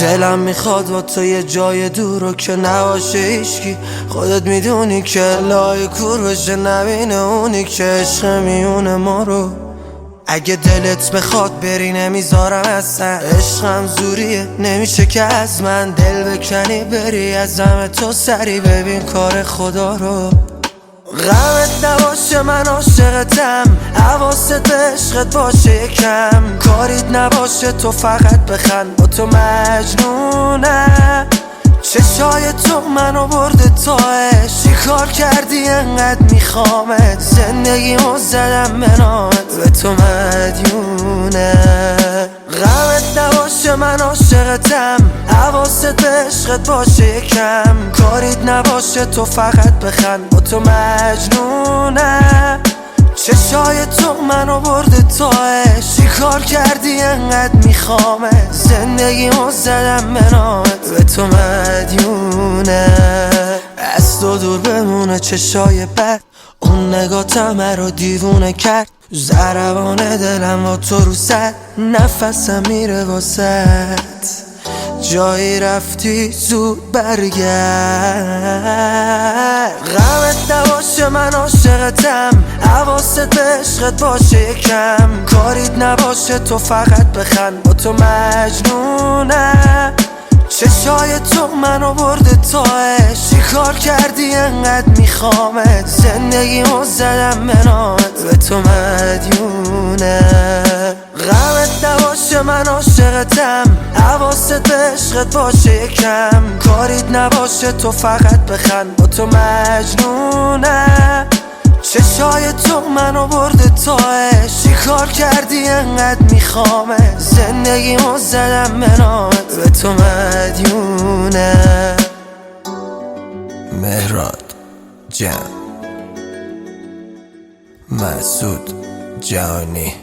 دلم میخواد با تو یه جای دور رو که نباشه هیچکی. خودت میدونی که لای کور بشه نبینه اونی که عشق میونه ما رو. اگه دلت بخواد بری نمیذارم اصلا، عشقم زوریه نمیشه که از من دل بکنی بری از همه تو سری ببین کار خدا رو. غمت نباشه من عاشقتم، حواست به عشقت باشه یکم، کاریت نباشه تو فقط بخند با تو مجنونم. چشای تو منو برده تاش، چی کار کردی انقدر میخوامت، زندگیمو زدم به نامت به تو مدیونم. غمت نباشه من عاشقتم، حواست به عشقت باشه یکم، کاریت نباشه تو فقط بخند با تو مجنونم. چشای تو منو برده تاش، چی کار کردی انقدر میخوامت، زندگیمو زدم به نامت به تو مدیونم. از تو دور بمونه چشای بد، اون نگاتم مرا دیوونه کرد، ضربان دلم با تو رو سد، نفسم میره واسد، جایی رفتی زود برگرد. غمت نباشه من عاشقتم، حواست به عشقت باشه یکم، کاریت نباشه تو فقط بخند با تو مجنونم. چشای تو منو برده تاش، چی کار کردی انقدر میخوامت، زندگیمو زدم به نامت به تو مدیونم. غمت نباشه من عاشقتم، حواست به عشقت باشه یکم، کاریت نباشه تو فقط بخند با تو مجنونم. چشای تو منو برده تاش، چی کار کردی انقدر میخوامت، زندگیمو زدم به نامت به تو مدیونم. مهراد جان، مسعود جانی.